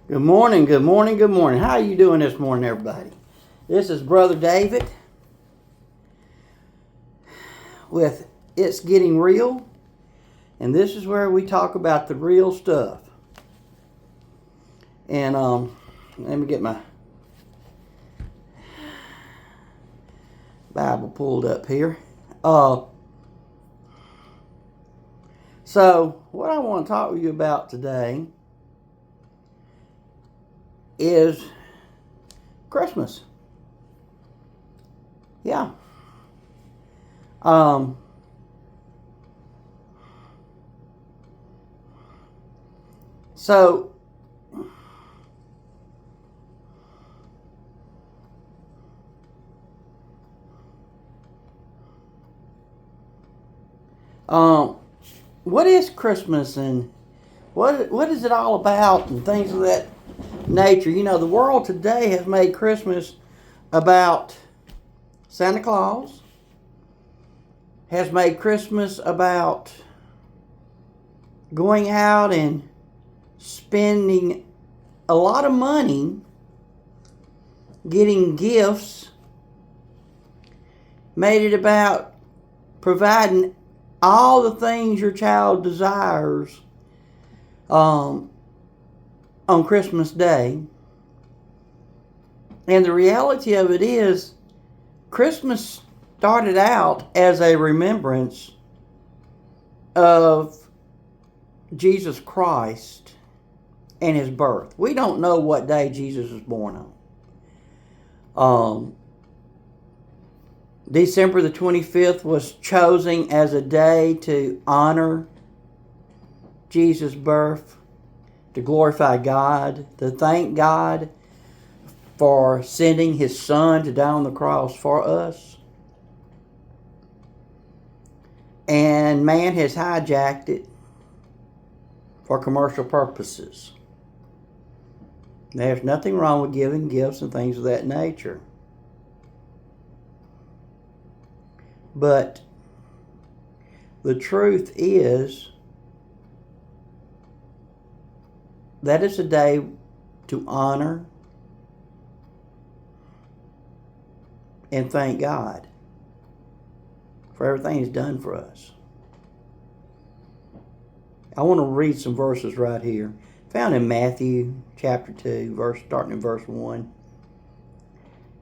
Good morning, good morning, good morning. How are you doing this morning, everybody? This is Brother David with It's Getting Real, and this is where we talk about the real stuff. And let me get my Bible pulled up here. So what I want to talk with you about today is Christmas. Yeah. So what is Christmas and what is it all about and things of that nature? You know, the world today has made Christmas about Santa Claus, has made Christmas about going out and spending a lot of money getting gifts, made it about providing all the things your child desires on Christmas Day. And the reality of it is, Christmas started out as a remembrance of Jesus Christ and his birth. We don't know what day Jesus was born on. December the 25th was chosen as a day to honor Jesus' birth, to glorify God, to thank God for sending his son to die on the cross for us. And man has hijacked it for commercial purposes. There's nothing wrong with giving gifts and things of that nature. But the truth is that it's a day to honor and thank God for everything he's done for us. I want to read some verses right here, found in Matthew chapter 2, starting in verse 1.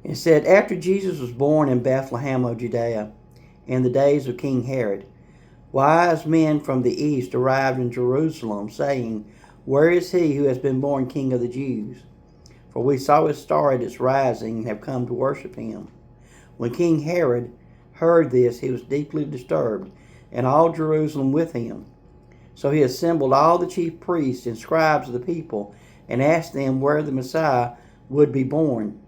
It said, "After Jesus was born in Bethlehem of Judea, in the days of King Herod, wise men from the east arrived in Jerusalem, saying, 'Where is he who has been born King of the Jews? For we saw his star at its rising and have come to worship him.' When King Herod heard this, he was deeply disturbed, and all Jerusalem with him. So he assembled all the chief priests and scribes of the people, and asked them where the Messiah would be born.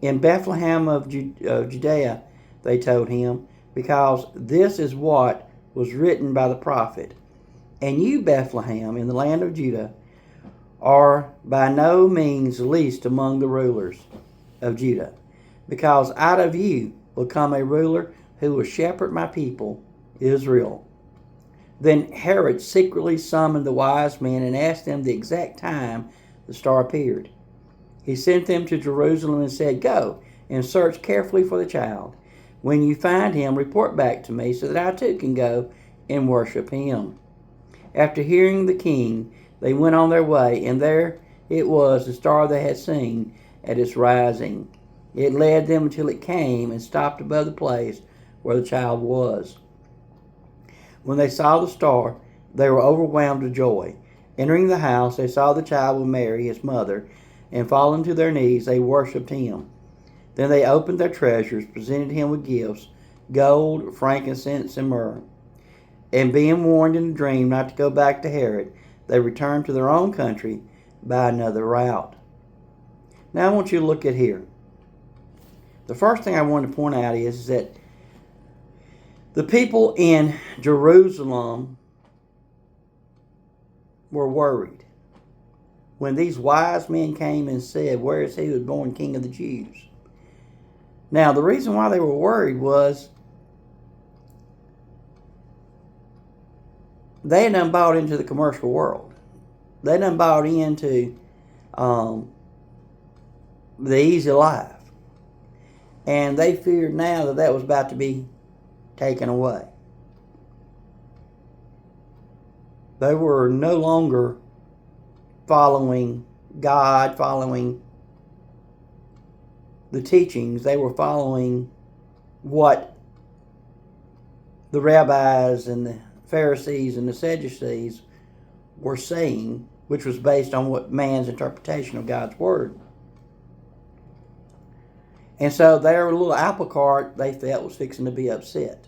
'In Bethlehem of Judea,' they told him, 'because this is what was written by the prophet. And you, Bethlehem, in the land of Judah, are by no means least among the rulers of Judah, because out of you will come a ruler who will shepherd my people, Israel.' Then Herod secretly summoned the wise men and asked them the exact time the star appeared. He sent them to Jerusalem and said, 'Go and search carefully for the child. When you find him, report back to me so that I too can go and worship him.' After hearing the king, they went on their way, and there it was, the star they had seen at its rising. It led them until it came and stopped above the place where the child was. When they saw the star, they were overwhelmed with joy. Entering the house, they saw the child with Mary, his mother, and falling to their knees, they worshipped him. Then they opened their treasures, presented him with gifts, gold, frankincense, and myrrh. And being warned in a dream not to go back to Herod, they returned to their own country by another route." Now I want you to look at here. The first thing I want to point out is that the people in Jerusalem were worried when these wise men came and said, "Where is he who was born King of the Jews?" Now, the reason why they were worried was they had done bought into the commercial world. They done bought into the easy life. And they feared now that that was about to be taken away. They were no longer following God, following the teachings. They were following what the rabbis and the Pharisees and the Sadducees were saying, which was based on what man's interpretation of God's Word. And so their little apple cart, they felt, was fixing to be upset.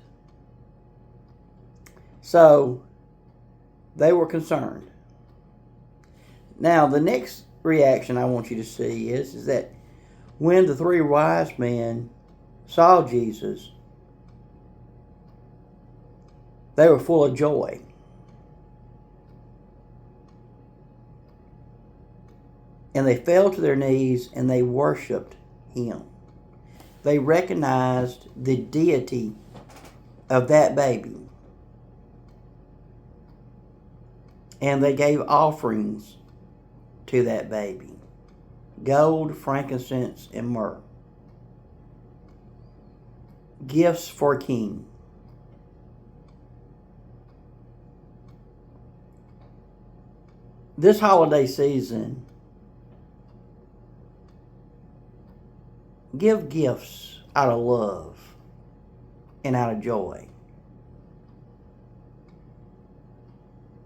So they were concerned. Now, the next reaction I want you to see is that when the three wise men saw Jesus, they were full of joy. And they fell to their knees and they worshiped him. They recognized the deity of that baby. And they gave offerings to that baby. Gold, frankincense, and myrrh. Gifts for a king. This holiday season, give gifts out of love and out of joy,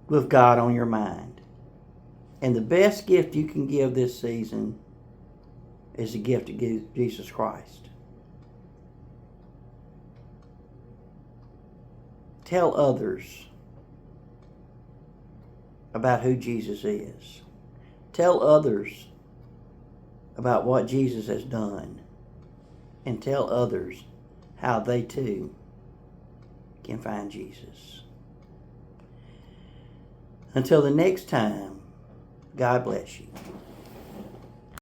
with God on your mind. And the best gift you can give this season is the gift of Jesus Christ. Tell others about who Jesus is. Tell others about what Jesus has done. And tell others how they too can find Jesus. Until the next time, God bless you.